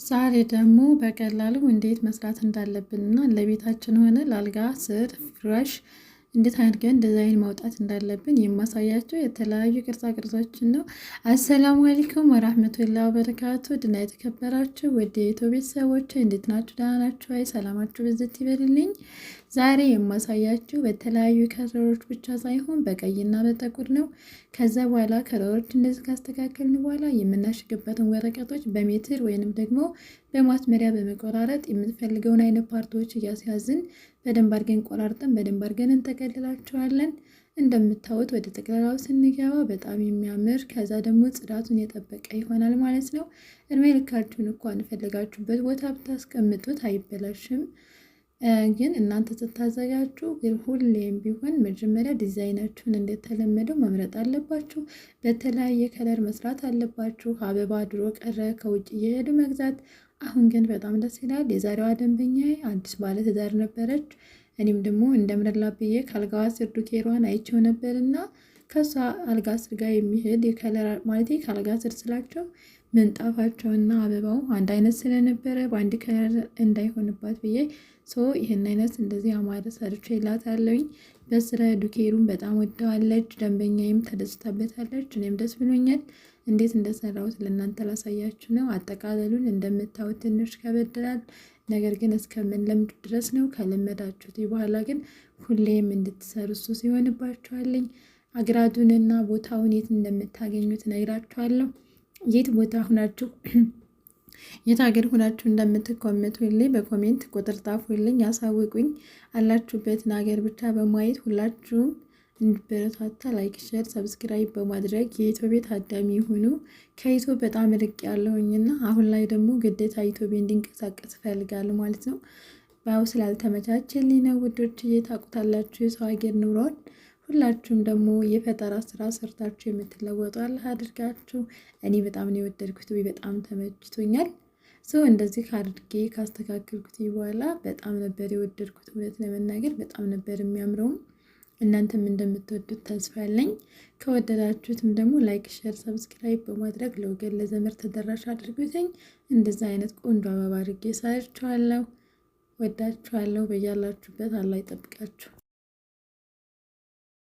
ዛሬ ደግሞ በቀላሉ እንዴት መስራት እንዳለብንና ለቤታችን ሆነ ለአልጋ ስር ፍራሽ እንዴት አድርገን ዲዛይን ማውጣት እንዳለብን የማሳያቸው የተለያዩ ቅርጻ ቅርጾችን ነው። አሰላሙ አለይኩም ወራህመቱላሂ ወበረካቱ። ድና የተከበራችሁ ወደ ዩቲዩብ ቤተሰቦች እንዴት ናችሁ? ደህና ናችሁ? አይ ሰላማችሁ በዚህ ይበልልኝ። ዛሬ የማሳያችሁ በተለያዩ ከለሮች ብቻ ሳይሆን በቀይና በጥቁር ነው። ከዛ በኋላ ከለሮች እንደዚህ ካስተካከልን በኋላ የምናሽግበትን ወረቀቶች በሜትር ወይንም ደግሞ በማስመሪያ በመቆራረጥ የምንፈልገውን አይነት ፓርቶች እያስያዝን በደንብ አድርገን ቆራርጠን በደንብ አድርገን እንጠቀልላቸዋለን። እንደምታዩት ወደ ጠቅላላው ስንገባ በጣም የሚያምር ከዛ ደግሞ ጽዳቱን የጠበቀ ይሆናል ማለት ነው። እድሜ ልካችሁን እንኳን ፈለጋችሁበት ቦታ ብታስቀምጡት አይበላሽም። ግን እናንተ ስታዘጋጁ ግን ሁሌም ቢሆን መጀመሪያ ዲዛይናችሁን እንደተለመደው መምረጥ አለባችሁ። በተለያየ ከለር መስራት አለባችሁ። አበባ ድሮ ቀረ ከውጭ እየሄዱ መግዛት። አሁን ግን በጣም ደስ ይላል። የዛሬዋ ደንበኛዬ አዲስ ባለ ትዳር ነበረች። እኔም ደግሞ እንደምረላ ብዬ ከአልጋዋ ስር ዱኬሯን አይቼው ነበርና ከሷ አልጋ ስር ጋር የሚሄድ የከለር ማለት ከአልጋ ስር ስላቸው ምንጣፋቸውና አበባው አንድ አይነት ስለነበረ በአንድ ከለር እንዳይሆንባት ብዬ ይህን አይነት እንደዚህ አማረ ሰርቼ ይላታለሁኝ። በስረ ዱኬሩን በጣም ወደዋለች። ደንበኛዬም ተደስታበታለች። እኔም ደስ ብሎኛል። እንዴት እንደሰራሁት ለእናንተ ላሳያችሁ ነው። አጠቃለሉን እንደምታዩት ትንሽ ከበድላል፣ ነገር ግን እስከምንለምድ ድረስ ነው። ከለመዳችሁት በኋላ ግን ሁሌም እንድትሰሩ እሱ ሲሆንባችኋለኝ። አግራዱንና ቦታውን የት እንደምታገኙት ነግራችኋለሁ። የት ቦታ ሁናችሁ የት ሀገር ሁናችሁ እንደምትኮመቱልኝ በኮሜንት ቁጥር ጻፉልኝ፣ ያሳውቁኝ። አላችሁበትን ሀገር ብቻ በማየት ሁላችሁም እንድበረታታ ላይክ፣ ሼር፣ ሰብስክራይብ በማድረግ የኢትዮጵያ ታዳሚ ይሁኑ። ከኢትዮጵያ በጣም ርቅ ያለውኝና አሁን ላይ ደግሞ ግዴታ ኢትዮጵያ እንዲንቀሳቀስ እፈልጋለሁ ማለት ነው። ባው ስላልተመቻቸልኝ ነው ውዶች፣ ታውቁታላችሁ የሰው ሀገር ኑሮን። ሁላችሁም ደግሞ የፈጠራ ስራ ሰርታችሁ የምትለወጡ አላህ አድርጋችሁ። እኔ በጣም ነው የወደድኩት፣ በጣም ተመችቶኛል። እንደዚህ ካድርጌ ካስተካከልኩት በኋላ በጣም ነበር የወደድኩት። እውነት ለመናገር በጣም ነበር የሚያምረው። እናንተም እንደምትወዱት ተስፋ አለኝ። ከወደዳችሁትም ደግሞ ላይክ፣ ሼር፣ ሰብስክራይብ በማድረግ ለወገን ለዘመድ ተደራሽ አድርጉትኝ። እንደዛ አይነት ቆንጆ አበባ አድርጌ ሰርቻለሁ። ወዳችኋለሁ። በያላችሁበት አላህ ይጠብቃችሁ።